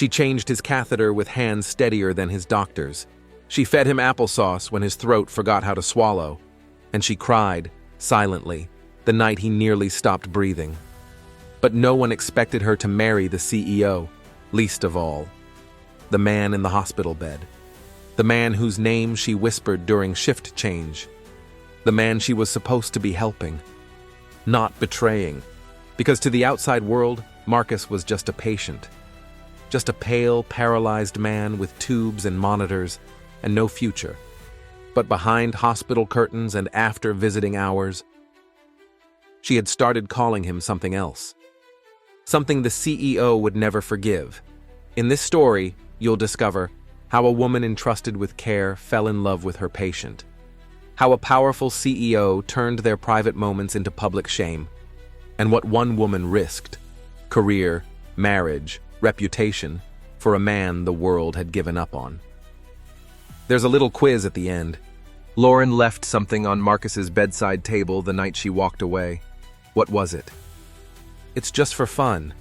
She changed his catheter with hands steadier than his doctor's. She fed him applesauce when his throat forgot how to swallow. And she cried, silently, the night he nearly stopped breathing. But no one expected her to marry the CEO, least of all the man in the hospital bed. The man whose name she whispered during shift change. The man she was supposed to be helping, not betraying. Because to the outside world, Marcus was just a patient. Just a pale, paralyzed man with tubes and monitors and no future. But behind hospital curtains and after visiting hours, she had started calling him something else. Something the CEO would never forgive. In this story, you'll discover how a woman entrusted with care fell in love with her patient. How a powerful CEO turned their private moments into public shame. And what one woman risked, career, marriage, reputation, for a man the world had given up on. There's a little quiz at the end. Lauren left something on Marcus's bedside table the night she walked away. What was it? It's just for fun.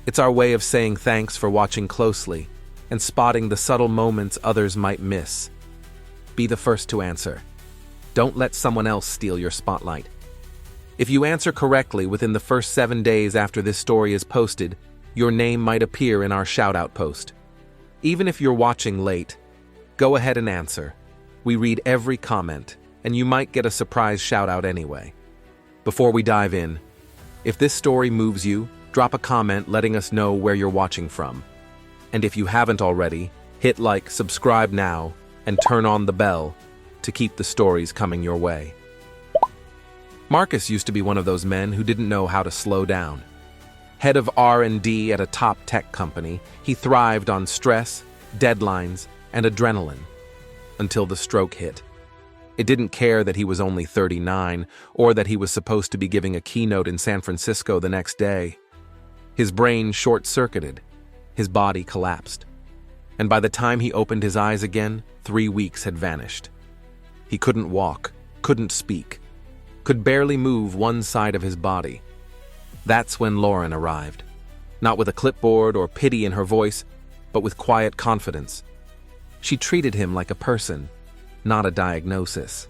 It's our way of saying thanks for watching closely and spotting the subtle moments others might miss. Be the first to answer. Don't let someone else steal your spotlight. If you answer correctly within the first 7 days after this story is posted, your name might appear in our shout-out post. Even if you're watching late, go ahead and answer. We read every comment, and you might get a surprise shout-out anyway. Before we dive in, if this story moves you, drop a comment letting us know where you're watching from. And if you haven't already, hit like, subscribe now, and turn on the bell to keep the stories coming your way. Marcus used to be one of those men who didn't know how to slow down. Head of R&D at a top tech company, he thrived on stress, deadlines, and adrenaline. Until the stroke hit. It didn't care that he was only 39 or that he was supposed to be giving a keynote in San Francisco the next day. His brain short-circuited. His body collapsed. And by the time he opened his eyes again, 3 weeks had vanished. He couldn't walk, couldn't speak, could barely move one side of his body. That's when Lauren arrived. Not with a clipboard or pity in her voice, but with quiet confidence. She treated him like a person, not a diagnosis.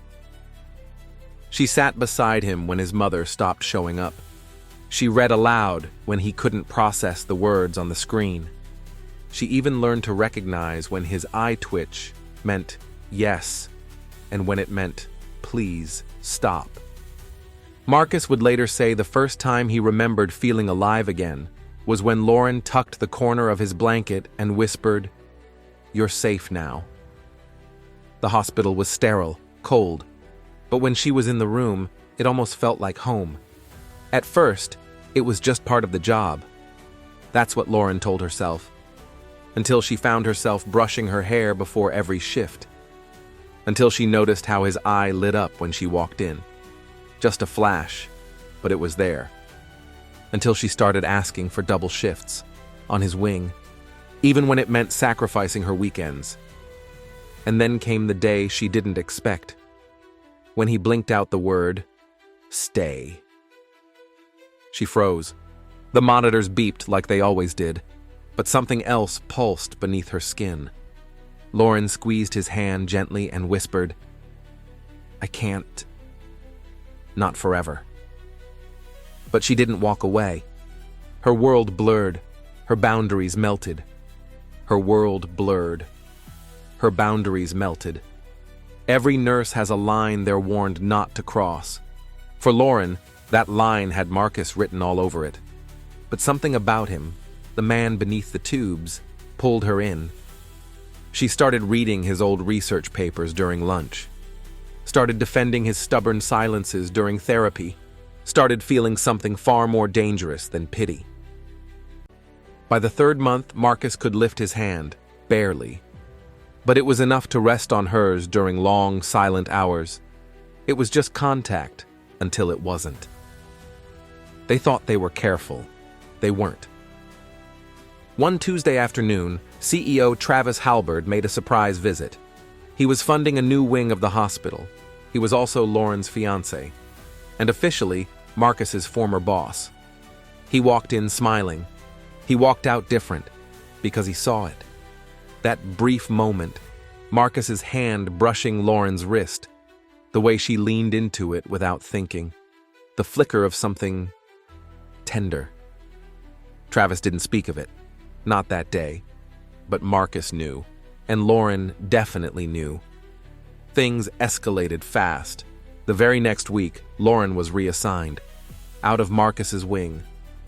She sat beside him when his mother stopped showing up. She read aloud when he couldn't process the words on the screen. She even learned to recognize when his eye twitch meant yes, and when it meant please stop. Marcus would later say the first time he remembered feeling alive again was when Lauren tucked the corner of his blanket and whispered, "You're safe now." The hospital was sterile, cold, but when she was in the room, it almost felt like home. At first, it was just part of the job. That's what Lauren told herself, until she found herself brushing her hair before every shift, until she noticed how his eye lit up when she walked in. Just a flash, but it was there. Until she started asking for double shifts, on his wing, even when it meant sacrificing her weekends. And then came the day she didn't expect, when he blinked out the word, "Stay." She froze. The monitors beeped like they always did, but something else pulsed beneath her skin. Lauren squeezed his hand gently and whispered, "I can't. Not forever." But she didn't walk away. Her world blurred. Her boundaries melted. Her world blurred. Her boundaries melted. Every nurse has a line they're warned not to cross. For Lauren, that line had Marcus written all over it. But something about him, the man beneath the tubes, pulled her in. She started reading his old research papers during lunch. Started defending his stubborn silences during therapy. Started feeling something far more dangerous than pity. By the 3rd month, Marcus could lift his hand, barely. But it was enough to rest on hers during long, silent hours. It was just contact, until it wasn't. They thought they were careful. They weren't. One Tuesday afternoon, CEO Travis Halberd made a surprise visit. He was funding a new wing of the hospital. He was also Lauren's fiancé, and officially, Marcus's former boss. He walked in smiling. He walked out different. because he saw it. That brief moment, Marcus's hand brushing Lauren's wrist, the way she leaned into it without thinking, the flicker of something tender. Travis didn't speak of it, not that day, but Marcus knew, and Lauren definitely knew. Things escalated fast. The very next week, Lauren was reassigned, out of Marcus's wing.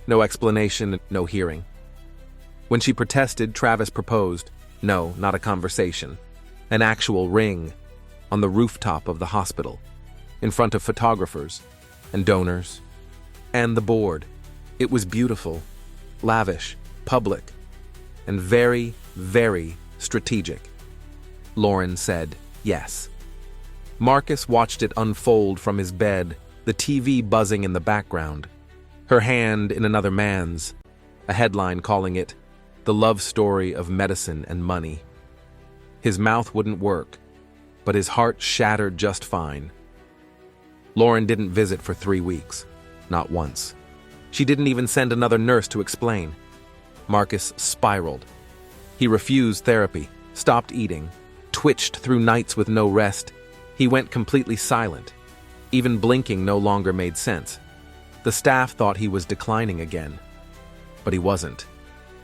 No explanation, no hearing. When she protested, Travis proposed, no, not a conversation, an actual ring, on the rooftop of the hospital, in front of photographers and donors and the board. It was beautiful, lavish, public, and very, very strategic. Lauren said yes. Marcus watched it unfold from his bed, the TV buzzing in the background, her hand in another man's, a headline calling it The Love Story of Medicine and Money. His mouth wouldn't work, but his heart shattered just fine. Lauren didn't visit for 3 weeks, not once. She didn't even send another nurse to explain. Marcus spiraled. He refused therapy, stopped eating, twitched through nights with no rest. He went completely silent. Even blinking no longer made sense. The staff thought he was declining again, but he wasn't.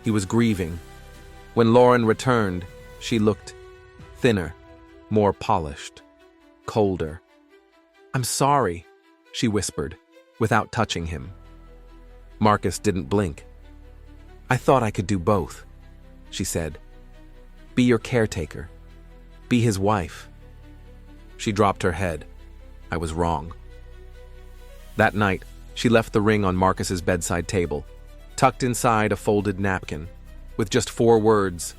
He was grieving. When Lauren returned, she looked thinner, more polished, colder. "I'm sorry," she whispered, without touching him. Marcus didn't blink. "I thought I could do both," she said. "Be your caretaker. Be his wife." She dropped her head. I was wrong. That night, she left the ring on Marcus's bedside table, tucked inside a folded napkin, with just 4 words,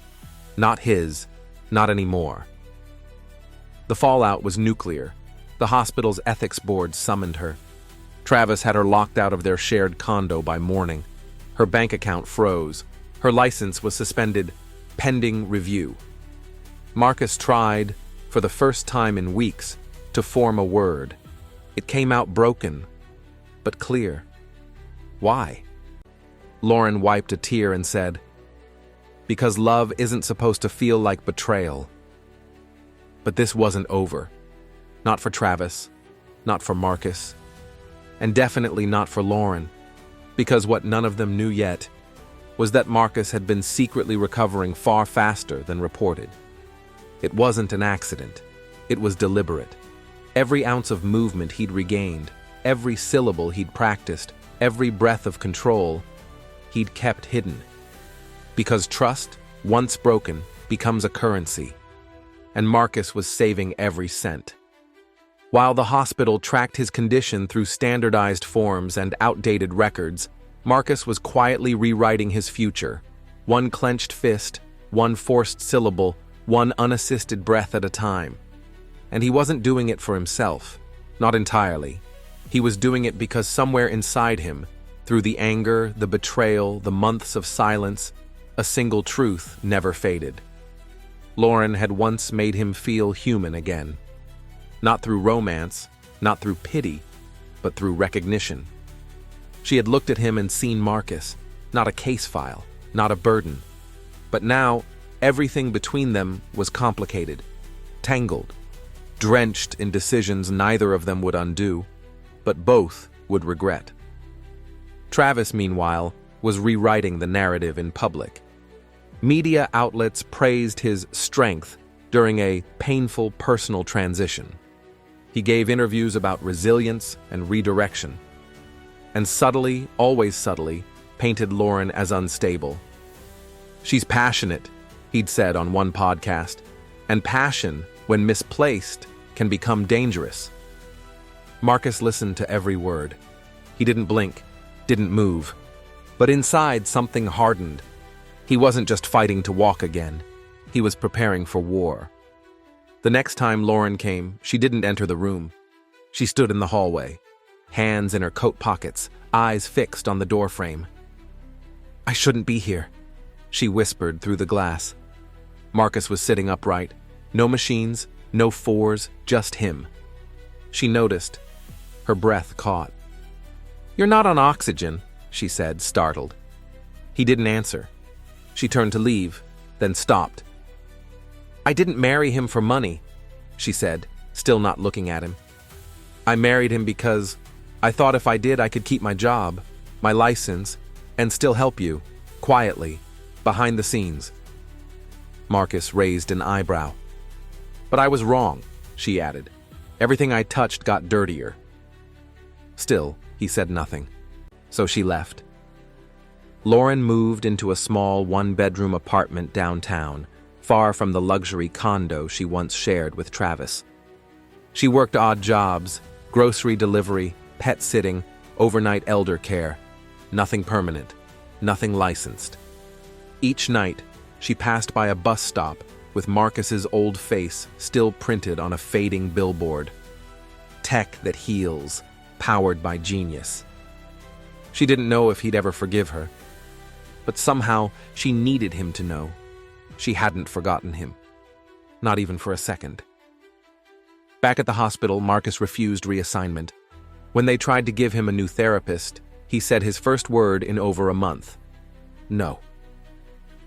not his, not anymore. The fallout was nuclear. The hospital's ethics board summoned her. Travis had her locked out of their shared condo by morning. Her bank account froze. Her license was suspended, pending review. Marcus tried, for the first time in weeks, to form a word. It came out broken, but clear. Why? Lauren wiped a tear and said, "Because love isn't supposed to feel like betrayal." But this wasn't over. Not for Travis, not for Marcus, and definitely not for Lauren, because what none of them knew yet was that Marcus had been secretly recovering far faster than reported. It wasn't an accident. It was deliberate. Every ounce of movement he'd regained, every syllable he'd practiced, every breath of control, he'd kept hidden. Because trust, once broken, becomes a currency, and Marcus was saving every cent. While the hospital tracked his condition through standardized forms and outdated records, Marcus was quietly rewriting his future, one clenched fist, one forced syllable, one unassisted breath at a time. And he wasn't doing it for himself, not entirely. He was doing it because somewhere inside him, through the anger, the betrayal, the months of silence, a single truth never faded. Lauren had once made him feel human again. Not through romance, not through pity, but through recognition. She had looked at him and seen Marcus, not a case file, not a burden. But now, everything between them was complicated, tangled, drenched in decisions neither of them would undo, but both would regret. Travis, meanwhile, was rewriting the narrative in public. Media outlets praised his strength during a painful personal transition. He gave interviews about resilience and redirection, and subtly, always subtly, painted Lauren as unstable. "She's passionate," he'd said on one podcast, "and passion, when misplaced, can become dangerous." Marcus listened to every word. He didn't blink, didn't move, but inside something hardened. He wasn't just fighting to walk again. He was preparing for war. The next time Lauren came, she didn't enter the room. She stood in the hallway, hands in her coat pockets, eyes fixed on the doorframe. "I shouldn't be here," she whispered through the glass. Marcus was sitting upright. No machines, no fours, just him. She noticed. Her breath caught. "You're not on oxygen," she said, startled. He didn't answer. She turned to leave, then stopped. "I didn't marry him for money," she said, still not looking at him. "I married him because I thought if I did, I could keep my job, my license, and still help you, quietly, behind the scenes." Marcus raised an eyebrow. "But I was wrong," she added. "Everything I touched got dirtier." Still, he said nothing, so she left. Lauren moved into a small one-bedroom apartment downtown, far from the luxury condo she once shared with Travis. She worked odd jobs, grocery delivery, pet sitting, overnight elder care. Nothing permanent, nothing licensed. Each night, she passed by a bus stop with Marcus's old face still printed on a fading billboard. Tech that heals, powered by genius. She didn't know if he'd ever forgive her, but somehow she needed him to know. She hadn't forgotten him. Not even for a second. Back at the hospital, Marcus refused reassignment. When they tried to give him a new therapist, he said his first word in over a month: no.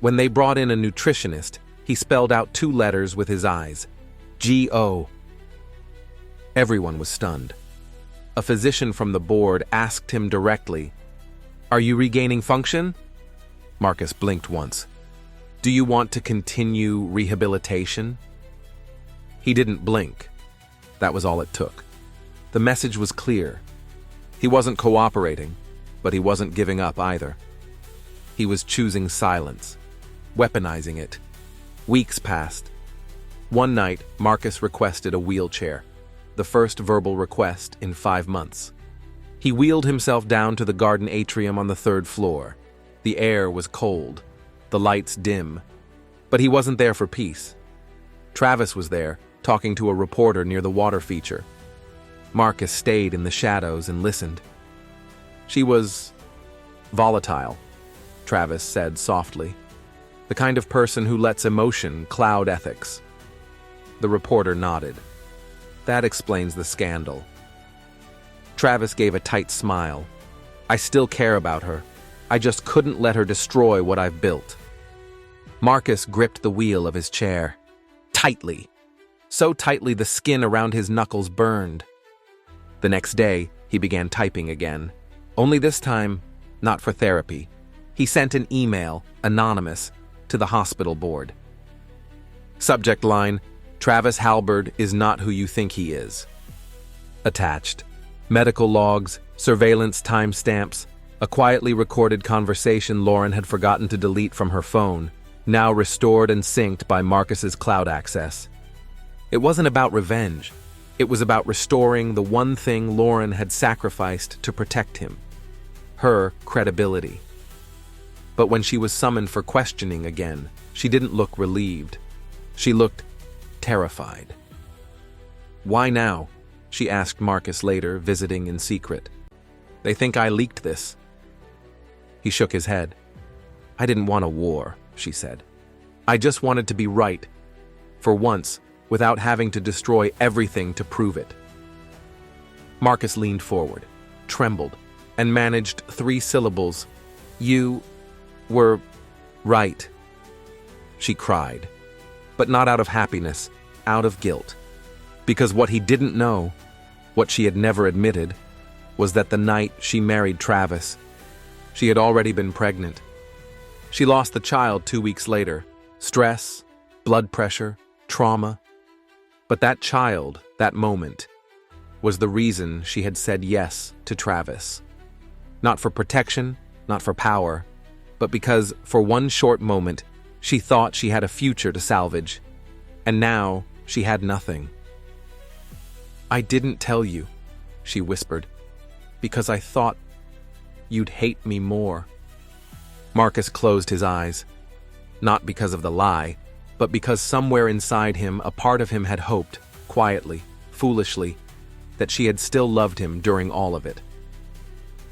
When they brought in a nutritionist, he spelled out 2 letters with his eyes: G-O. Everyone was stunned. A physician from the board asked him directly, "Are you regaining function?" Marcus blinked once. "Do you want to continue rehabilitation?" He didn't blink. That was all it took. The message was clear. He wasn't cooperating, but he wasn't giving up either. He was choosing silence, weaponizing it. Weeks passed. One night, Marcus requested a wheelchair, the first verbal request in 5 months. He wheeled himself down to the garden atrium on the 3rd floor. The air was cold, the lights dim, but he wasn't there for peace. Travis was there, talking to a reporter near the water feature. Marcus stayed in the shadows and listened. She was volatile, Travis said softly. The kind of person who lets emotion cloud ethics. The reporter nodded. That explains the scandal. Travis gave a tight smile. I still care about her. I just couldn't let her destroy what I've built. Marcus gripped the wheel of his chair. Tightly. So tightly the skin around his knuckles burned. The next day, he began typing again. Only this time, not for therapy. He sent an email, anonymous, to the hospital board. Subject line: Travis Halberd is not who you think he is. Attached: medical logs, surveillance timestamps, a quietly recorded conversation Lauren had forgotten to delete from her phone, now restored and synced by Marcus's cloud access. It wasn't about revenge. It was about restoring the one thing Lauren had sacrificed to protect him: her credibility. But when she was summoned for questioning again, she didn't look relieved. She looked terrified. Why now? She asked Marcus later, visiting in secret. They think I leaked this. He shook his head. I didn't want a war, she said. I just wanted to be right, for once, without having to destroy everything to prove it. Marcus leaned forward, trembled, and managed 3 syllables. You were right. She cried, but not out of happiness, out of guilt. Because what he didn't know, what she had never admitted, was that the night she married Travis, she had already been pregnant. She lost the child 2 weeks later. Stress, blood pressure, trauma. But that child, that moment, was the reason she had said yes to Travis. Not for protection, not for power, but because, for one short moment, she thought she had a future to salvage. And now, she had nothing. I didn't tell you, she whispered, because I thought you'd hate me more. Marcus closed his eyes, not because of the lie, but because somewhere inside him, a part of him had hoped, quietly, foolishly, that she had still loved him during all of it.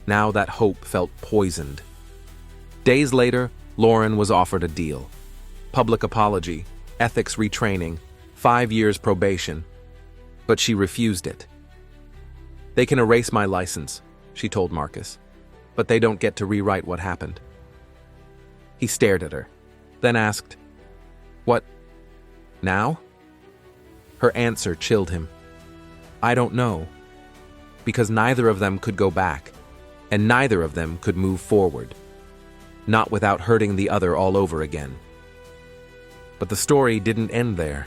Now that hope felt poisoned. Days later, Lauren was offered a deal. Public apology, ethics retraining, 5 years probation. But she refused it. They can erase my license, she told Marcus, but they don't get to rewrite what happened. He stared at her, then asked, "What, now?" Her answer chilled him. "I don't know." Because neither of them could go back, and neither of them could move forward. Not without hurting the other all over again. But the story didn't end there.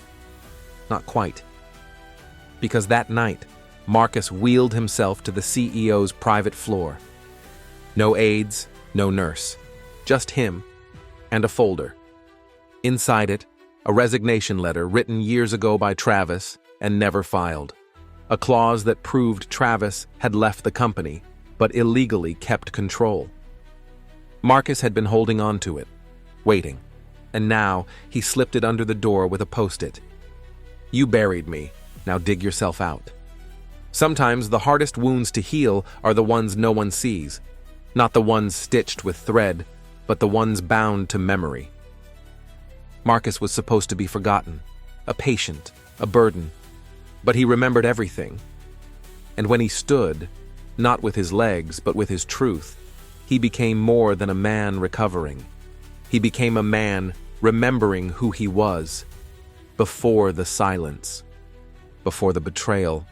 Not quite. Because that night, Marcus wheeled himself to the CEO's private floor. No aides, no nurse. Just him and a folder. Inside it, a resignation letter written years ago by Travis and never filed. A clause that proved Travis had left the company, but illegally kept control. Marcus had been holding on to it, waiting, and now he slipped it under the door with a post-it. "You buried me, now dig yourself out." Sometimes the hardest wounds to heal are the ones no one sees, not the ones stitched with thread, but the ones bound to memory. Marcus was supposed to be forgotten, a patient, a burden, but he remembered everything. And when he stood, not with his legs, but with his truth, he became more than a man recovering. He became a man remembering who he was, before the silence, before the betrayal,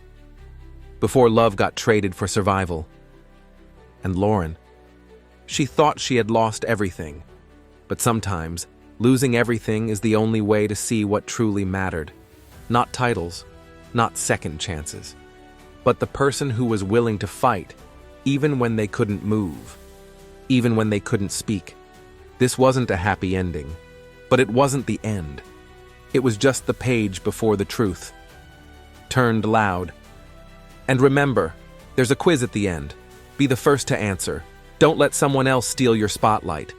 before love got traded for survival. And Lauren, she thought she had lost everything, but sometimes losing everything is the only way to see what truly mattered. Not titles, not second chances, but the person who was willing to fight, even when they couldn't move, even when they couldn't speak. This wasn't a happy ending, but it wasn't the end. It was just the page before the truth. Turned loud. And remember, there's a quiz at the end. Be the first to answer. Don't let someone else steal your spotlight.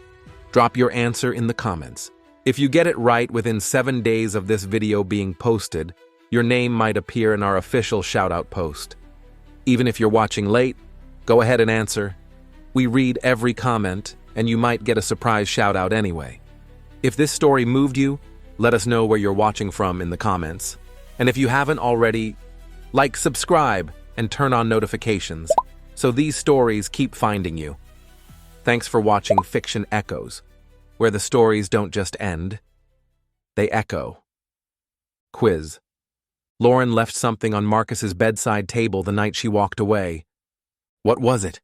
Drop your answer in the comments. If you get it right within 7 days of this video being posted, your name might appear in our official shout-out post. Even if you're watching late, go ahead and answer. We read every comment, and you might get a surprise shout-out anyway. If this story moved you, let us know where you're watching from in the comments. And if you haven't already, like, subscribe, and turn on notifications, so these stories keep finding you. Thanks for watching Fiction Echoes, where the stories don't just end, they echo. Quiz. Lauren left something on Marcus's bedside table the night she walked away. What was it?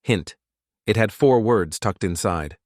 Hint. It had 4 words tucked inside.